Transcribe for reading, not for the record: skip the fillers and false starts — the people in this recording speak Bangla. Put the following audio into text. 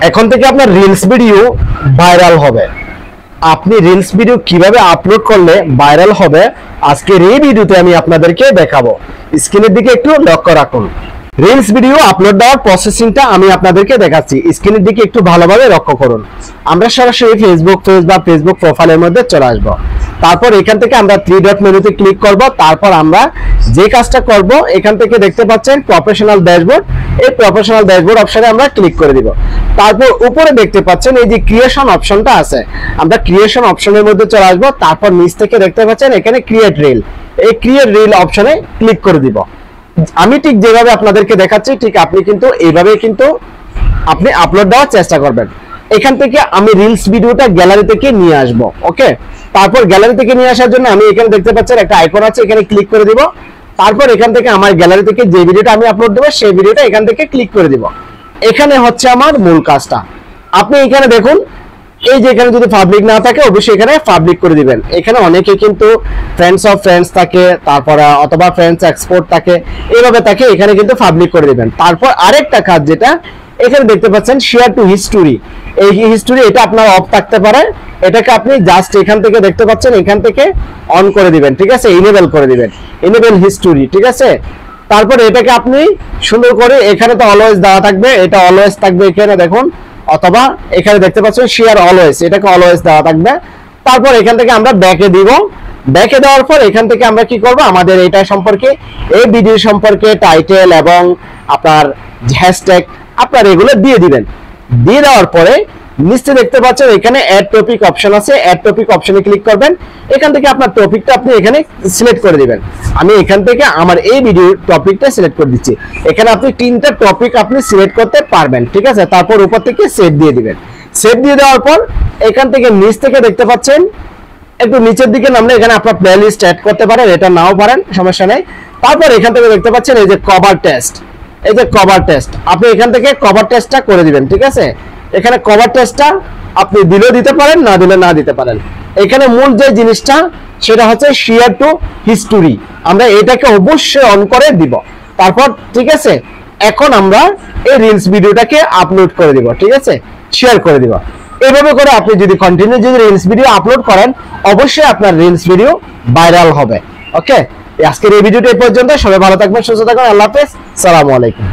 এখন থেকে আপনার রিলস ভিডিও ভাইরাল হবে। আপনি রিলস ভিডিও কিভাবে আপলোড করলে ভাইরাল হবে আজকের এই ভিডিওতে আমি আপনাদেরকে দেখাবো। স্ক্রিনের দিকে একটু লক্ষ্য রাখুন। রিলস ভিডিও আপলোড দেওয়ার প্রসেসিংটা আমি আপনাদেরকে দেখাচ্ছি, স্ক্রিনের দিকে একটু ভালোভাবে লক্ষ্য করুন। আমরা সরাসরি ফেসবুক পেজ বা ফেসবুক প্রোফাইলের মধ্যে চলে আসব। তারপর এখান থেকে আমরা 3 ডট মেনুতে ক্লিক করব। তারপর আমরা যে কাজটা করব, এখান থেকে দেখতে পাচ্ছেন প্রফেশনাল ড্যাশবোর্ড, এই প্রফেশনাল ড্যাশবোর্ড অপশনে আমরা ক্লিক করে দিব। তারপর উপরে দেখতে পাচ্ছেন এই যে ক্রিয়েশন অপশনটা আছে, আমরা ক্রিয়েশন অপশনের মধ্যে চলে আসব। তারপর নিচ থেকে দেখতে পাচ্ছেন এখানে ক্রিয়েট রিল, এই ক্রিয়েট রিল অপশনে ক্লিক করে দিব। আমি ঠিক যেভাবে আপনাদেরকে দেখাচ্ছি ঠিক আপনি কিন্তু এইভাবে কিন্তু আপনি আপলোড দেওয়ার চেষ্টা করবেন। এখান থেকে আমি রিলস ভিডিওটা গ্যালারি থেকে নিয়ে আসব। ওকে, তারপর গ্যালারি থেকে নিয়ে আসার জন্য আমি এখানে দেখতে পাচ্ছেন একটা আইকন আছে, এখানে ক্লিক করে দিব। তারপর এখান থেকে আমার গ্যালারি থেকে যে ভিডিওটা আমি আপলোড দেব সেই ভিডিওটা এখান থেকে ক্লিক করে দিব। এখানে হচ্ছে আমার মূল কাজটা। আপনি এখানে দেখুন, এই যে এখানে যদি পাবলিক না থাকে অবশ্যই এখানে পাবলিক করে দিবেন। এখানে অনেকে কিন্তু ফ্রেন্ডস অফ ফ্রেন্ডস থাকে, তারপর অথবা ফ্রেন্ডস এক্সপোর্ট থাকে, এইভাবে থাকে, এখানে কিন্তু পাবলিক করে দিবেন। তারপর আরেকটা কাজ যেটা এখানে দেখতে পাচ্ছেন শেয়ার টু হিস্টোরি, এই হিস্টোরি এটা আপনার অফ থাকতে পারে, এটাকে আপনি জাস্ট এখান থেকে দেখতে পাচ্ছেন এখান থেকে অন করে দিবেন। ঠিক আছে, ইনেবল করে দিবেন, ইনেবল হিস্টোরি। ঠিক আছে, তারপর এটাকে আপনি সুন্দর করে এখানে তো অলওয়েজ দেওয়া থাকবে, এটা অলওয়েজ থাকবে এখানে দেখুন, অথবা এখানে দেখতে পাচ্ছেন শেয়ার অলওয়েজ, এটাকে অলওয়েজ দেওয়া থাকবে। তারপর এখান থেকে আমরা ব্যাকে দিব। ব্যাকে দেওয়ার পর এখান থেকে আমরা কি করব, আমাদের এটা সম্পর্কে, এই ভিডিও সম্পর্কে টাইটেল এবং আপনার হ্যাশট্যাগ আপনার এগুলো দিয়ে দিবেন। দিয়ে দেওয়ার পরে নিচে দেখতে পাচ্ছেন এখানে অ্যাড টপিক অপশন আছে, অ্যাড টপিক অপশনে ক্লিক করবেন। এখান থেকে আপনার টপিকটা আপনি এখানে সিলেক্ট করে দিবেন। আমি এখান থেকে আমার এই ভিডিও টপিকটা সিলেক্ট করে দিচ্ছি। এখানে আপনি 3টা টপিক আপনি সিলেক্ট করতে পারবেন। ঠিক আছে, তারপর উপর থেকে সেভ দিয়ে দিবেন। সেভ দিয়ে দেওয়ার পর এখান থেকে নিচ থেকে দেখতে পাচ্ছেন একটু নিচের দিকে নামলে এখানে আপনার প্লেলিস্ট অ্যাড করতে পারেন, এটা নাও পারেন, সমস্যা নেই। তারপর এখান থেকে দেখতে পাচ্ছেন এই যে কভার টেস্ট, এই যে কভার টেস্ট, আপনি এখান থেকে কভার টেস্টটা করে দিবেন। ঠিক আছে, এখানে কভার টেস্টটা আপনি দিলেও দিতে পারেন, না দিলে না দিতে পারেন। এখানে মূল যে জিনিসটা সেটা হচ্ছে শেয়ার টু হিস্টোরি, আমরা এটাকে অবশ্যই অন করে দিব। তারপর ঠিক আছে, এখন আমরা এই রিলস ভিডিওটাকে আপলোড করে দিব। ঠিক আছে, শেয়ার করে দিব। এইভাবে করে আপনি যদি কন্টিনিউ যদি রিলস ভিডিও আপলোড করেন অবশ্যই আপনার রিলস ভিডিও ভাইরাল হবে। ওকে, আজকের এই ভিডিওটা এই পর্যন্ত। সবাই ভালো থাকবেন, সুস্থ থাকবেন। আল্লাহ হাফেজ, আসসালামু আলাইকুম।